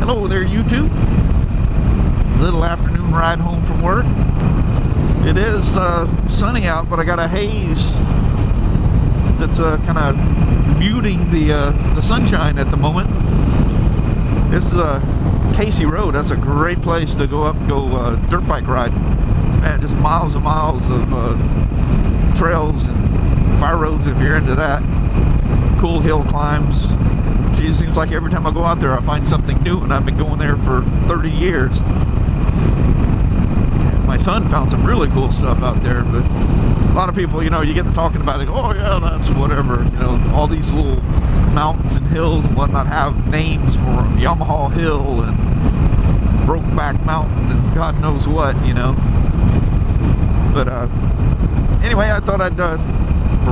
Hello there, YouTube. Little afternoon ride home from work. It is sunny out, but I got a haze that's kind of muting the sunshine at the moment. This is Casey Road. That's a great place to go up and go dirt bike ride. Man, just miles and miles of trails and fire roads if you're into that. Cool hill climbs. It seems like every time I go out there I find something new, and I've been going there for 30 years. My son found some really cool stuff out there, but a lot of people, you know, you get to talking about it, oh yeah, that's whatever, you know, all these little mountains and hills and whatnot have names for them. Yamaha Hill and Brokeback Mountain and God knows what, you know. But anyway, I thought I'd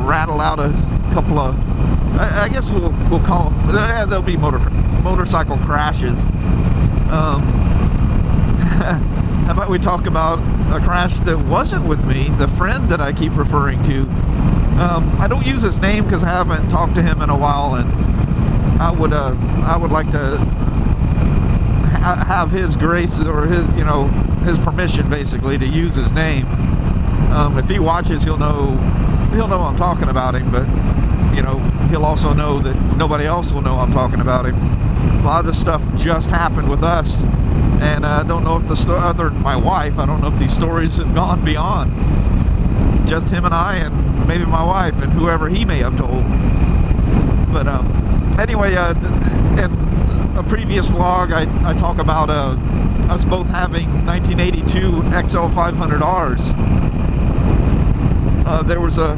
rattle out a couple of, I guess we'll call them, they'll be motorcycle crashes. How about we talk about a crash that wasn't with me, the friend that I keep referring to. I don't use his name because I haven't talked to him in a while, and I would like to have his grace or his, you know, his permission basically to use his name. If he watches, he'll know I'm talking about him, but you know, he'll also know that nobody else will know I'm talking about him. A lot of this stuff just happened with us, and I don't know if other than my wife, I don't know if these stories have gone beyond just him and I, and maybe my wife and whoever he may have told. But anyway, in a previous vlog, I talk about us both having 1982 XL 500Rs. There was a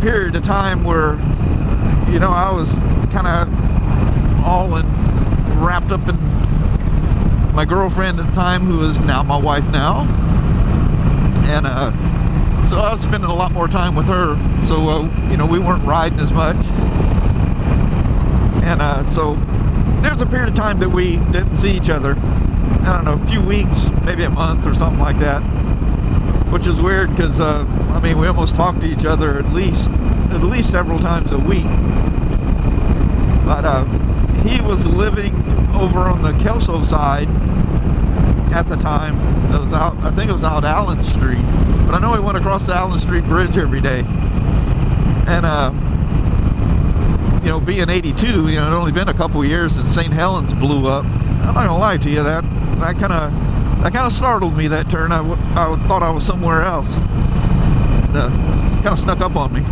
period of time where, you know, I was kind of all wrapped up in my girlfriend at the time, who is now my wife now, and so I was spending a lot more time with her, so you know, we weren't riding as much, and so there was a period of time that we didn't see each other. I don't know, a few weeks, maybe a month or something like that, which is weird because I mean, we almost talked to each other at least several times a week. But he was living over on the Kelso side at the time. It was out, I think it was out Allen Street, but I know he went across the Allen Street Bridge every day. And you know, being 82, you know, it only been a couple years since St. Helens blew up. I'm not gonna lie to you, that kind of startled me, that turn. I thought I was somewhere else. Kind of snuck up on me.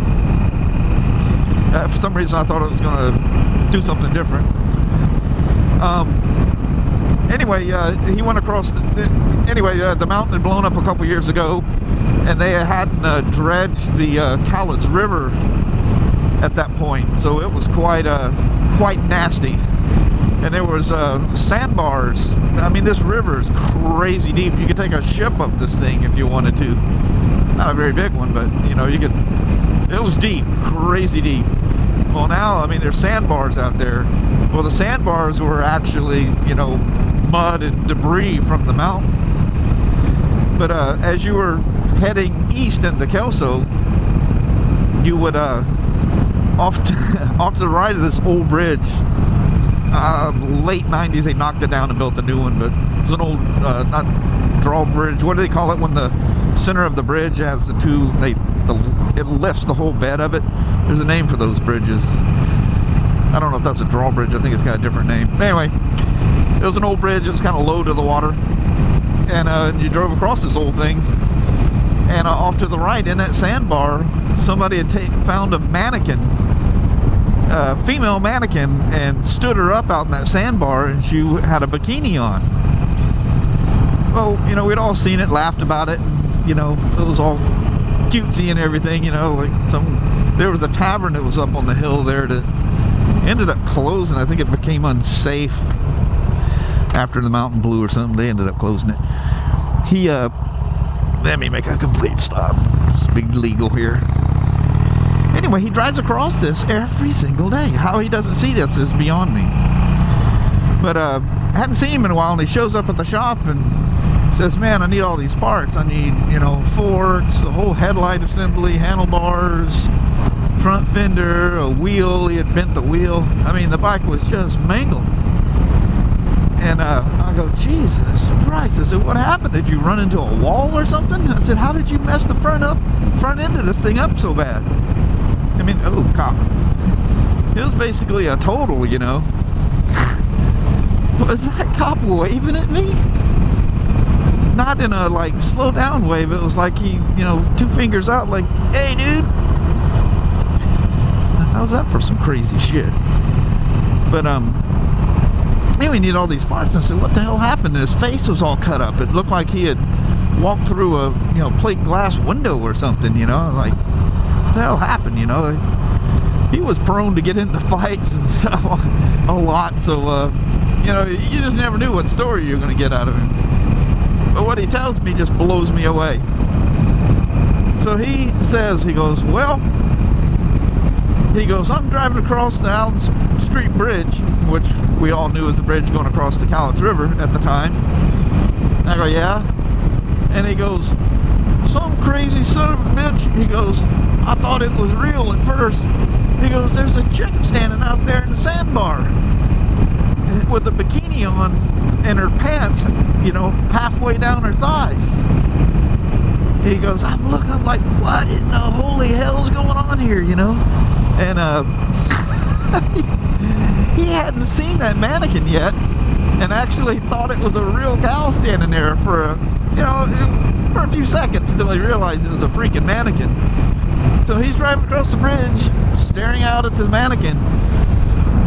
For some reason I thought I was gonna do something different. Anyway, he went across the mountain had blown up a couple years ago, and they hadn't dredged the Cowlitz River at that point, so it was quite nasty. And there was sandbars. I mean, this river is crazy deep. You could take a ship up this thing if you wanted to. Not a very big one, but you know, you could. It was deep, crazy deep. Well, now, I mean, there's sandbars out there. Well, the sandbars were actually, you know, mud and debris from the mountain. But as you were heading east into Kelso, you would off to the right of this old bridge. Late 90s, they knocked it down and built a new one, but it was an old, not drawbridge. What do they call it when the center of the bridge has the two? It lifts the whole bed of it. There's a name for those bridges. I don't know if that's a drawbridge. I think it's got a different name. But anyway, it was an old bridge. It was kind of low to the water, and you drove across this old thing. And off to the right, in that sandbar, somebody had found a mannequin, female mannequin, and stood her up out in that sandbar, and she had a bikini on. Well, you know, we'd all seen it, laughed about it, and, you know, it was all cutesy and everything, you know, like there was a tavern that was up on the hill there that ended up closing. I think it became unsafe after the mountain blew or something. They ended up closing it. Let me make a complete stop. It's big legal here. Anyway, he drives across this every single day. How he doesn't see this is beyond me. But I hadn't seen him in a while, and he shows up at the shop and says, man, I need all these parts. I need, you know, forks, a whole headlight assembly, handlebars, front fender, a wheel. He had bent the wheel. I mean, the bike was just mangled. And And I go, Jesus Christ. I said, what happened? Did you run into a wall or something? I said, how did you mess the front end of this thing up so bad? I mean, oh, cop. It was basically a total, you know. Was that cop waving at me? Not in a, like, slow down wave. It was like he, you know, 2 fingers out, like, hey, dude. How's that for some crazy shit? But, anyway, we need all these parts. And I said, what the hell happened? And his face was all cut up. It looked like he had walked through a, you know, plate glass window or something, you know. I was like, what the hell happened, you know? He was prone to get into fights and stuff a lot. So, you know, you just never knew what story you were going to get out of him. But what he tells me just blows me away. So he says, he goes, well, he goes, I'm driving across the Allen Street Bridge, which we all knew was the bridge going across the Cowlitz River at the time. And I go, yeah. And he goes, some crazy son of a bitch. He goes, I thought it was real at first. He goes, there's a chick standing out there in the sandbar with a bikini on and her pants, you know, halfway down her thighs. He goes, I'm looking, I'm like, what in the holy hell's going on here, you know? And he hadn't seen that mannequin yet, and actually thought it was a real gal standing there for a, you know, for a few seconds until he realized it was a freaking mannequin. So he's driving across the bridge, staring out at the mannequin.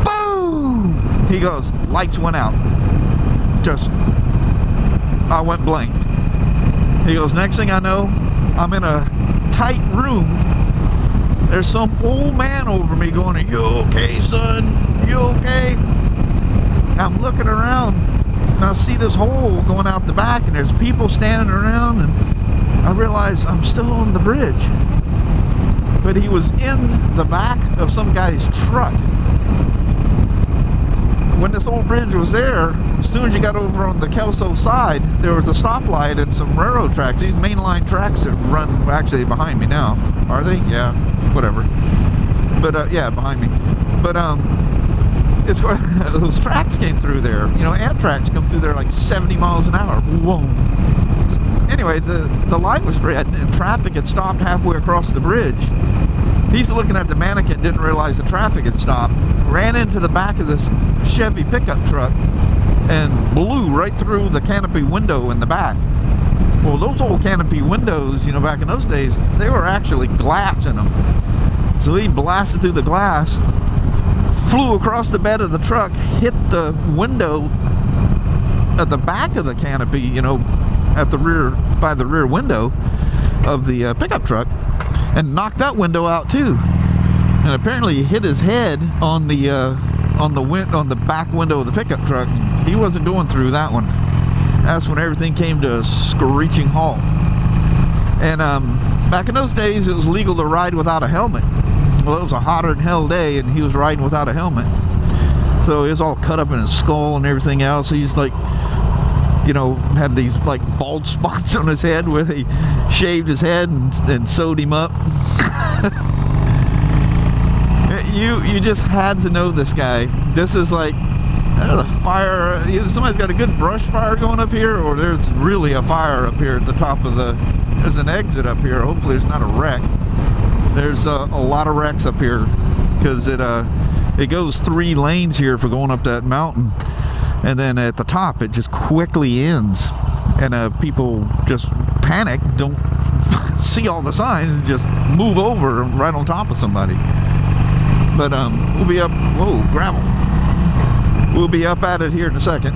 Boom! He goes, lights went out. Just, I went blank. He goes, next thing I know, I'm in a tight room. There's some old man over me going, are you okay, son? You okay? I'm looking around, and I see this hole going out the back, and there's people standing around, and I realize I'm still on the bridge. But he was in the back of some guy's truck. When this old bridge was there, as soon as you got over on the Kelso side, there was a stoplight and some railroad tracks. These mainline tracks that run actually behind me now. Are they? Yeah, whatever. But yeah, behind me. But it's those tracks came through there. You know, Amtrak's come through there like 70 miles an hour. Whoa. Anyway, the light was red and traffic had stopped halfway across the bridge. He's looking at the mannequin, didn't realize the traffic had stopped, ran into the back of this Chevy pickup truck and blew right through the canopy window in the back. Well, those old canopy windows, you know, back in those days, they were actually glass in them. So he blasted through the glass, flew across the bed of the truck, hit the window at the back of the canopy, you know, at the rear, by the rear window of the pickup truck, and knocked that window out too. And apparently he hit his head on the back window of the pickup truck. He wasn't going through that one. That's when everything came to a screeching halt. And back in those days, it was legal to ride without a helmet. Well, it was a hotter than hell day, and he was riding without a helmet. So he was all cut up in his skull and everything else. He's like, you know, had these like bald spots on his head where they shaved his head and sewed him up. You just had to know this guy. This is like, there's a fire. Either somebody's got a good brush fire going up here, or there's really a fire up here at the top of the, there's an exit up here. Hopefully there's not a wreck. There's a lot of wrecks up here because it goes 3 lanes here for going up that mountain. And then at the top, it just quickly ends. And people just panic, don't see all the signs, and just move over right on top of somebody. But we'll be up, whoa, gravel. We'll be up at it here in a second.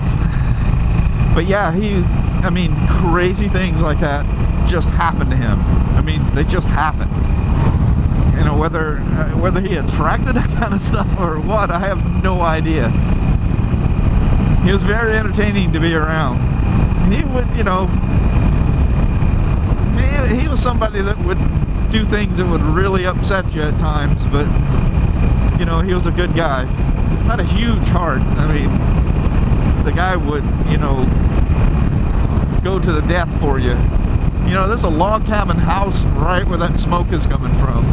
But yeah, I mean, crazy things like that just happened to him. I mean, they just happened. You know, whether he attracted that kind of stuff or what, I have no idea. He was very entertaining to be around. He would, you know, he was somebody that would do things that would really upset you at times, but, you know, he was a good guy. Not a huge heart. I mean, the guy would, you know, go to the death for you. You know, there's a log cabin house right where that smoke is coming from.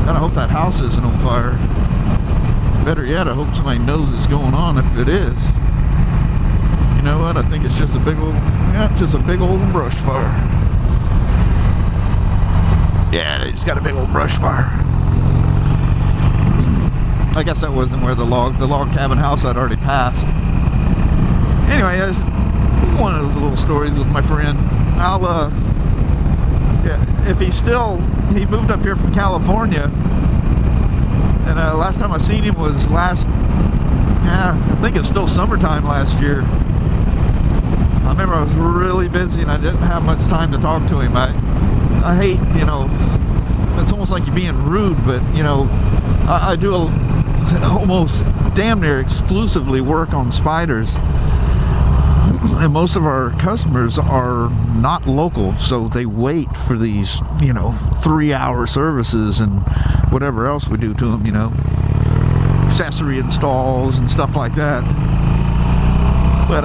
God, I hope that house isn't on fire. better yet, I hope somebody knows it's going on if it is. You know what? I think it's just a big old, yeah, just a big old brush fire. Yeah, they just got a big old brush fire. I guess that wasn't where the log cabin house I'd already passed. Anyway, that's one of those little stories with my friend. Yeah, if he moved up here from California, and last time I seen him was I think it's still summertime last year. I remember I was really busy and I didn't have much time to talk to him. I hate, you know, it's almost like you're being rude, but, you know, I do almost damn near exclusively work on spiders. And most of our customers are not local, so they wait for these, you know, 3-hour services and whatever else we do to them, you know, accessory installs and stuff like that. But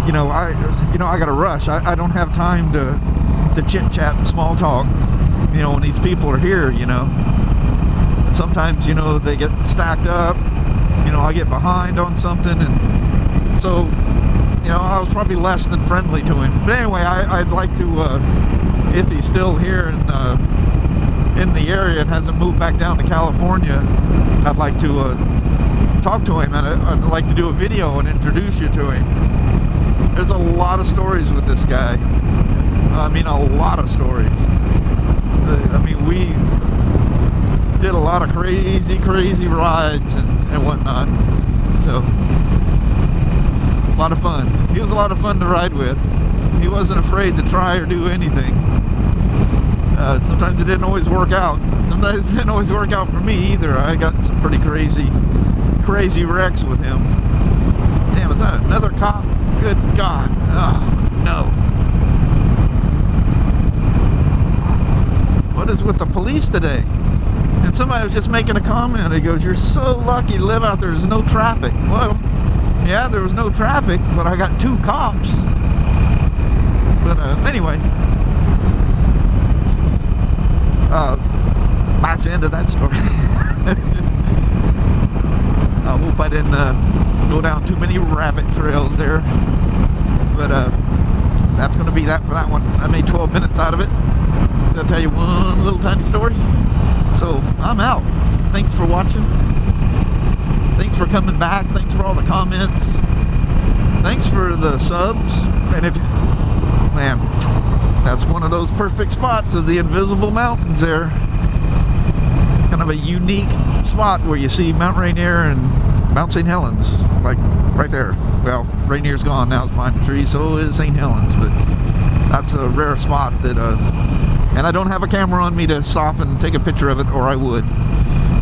you know, I gotta rush. I don't have time to chit chat and small talk, you know, when these people are here, you know. And sometimes, you know, they get stacked up, you know, I get behind on something, and so, you know, I was probably less than friendly to him. But anyway, I'd like to, if he's still here in the area and hasn't moved back down to California, I'd like to talk to him, and I'd like to do a video and introduce you to him. There's a lot of stories with this guy. I mean, a lot of stories. I mean, we did a lot of crazy rides and whatnot. So, a lot of fun. He was a lot of fun to ride with. He wasn't afraid to try or do anything. Sometimes it didn't always work out. Sometimes it didn't always work out for me either. I got some pretty crazy wrecks with him. Damn, is that another cop? Good God. Oh, no. What is with the police today? And somebody was just making a comment. He goes, "You're so lucky to live out there. There's no traffic." Well, yeah, there was no traffic, but I got 2 cops. But anyway, that's the end of that story. I hope I didn't go down too many rabbit trails there. But that's going to be that for that one. I made 12 minutes out of it. I'll tell you one little tiny story. So I'm out. Thanks for watching. Thanks for coming back. Thanks for all the comments. Thanks for the subs. And if, man, that's one of those perfect spots of the Invisible Mountains there. Kind of a unique spot where you see Mount Rainier and Mount St. Helens, like right there. Well, Rainier's gone now, it's behind the tree, so is St. Helens, but that's a rare spot that, and I don't have a camera on me to stop and take a picture of it, or I would.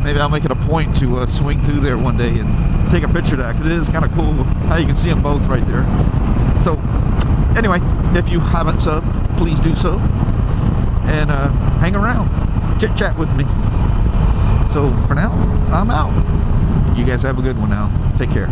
Maybe I'll make it a point to swing through there one day and take a picture of that, because it is kind of cool how you can see them both right there. So, anyway, if you haven't subbed, please do so, and hang around, chit chat with me. So for now, I'm out. You guys have a good one now. Take care.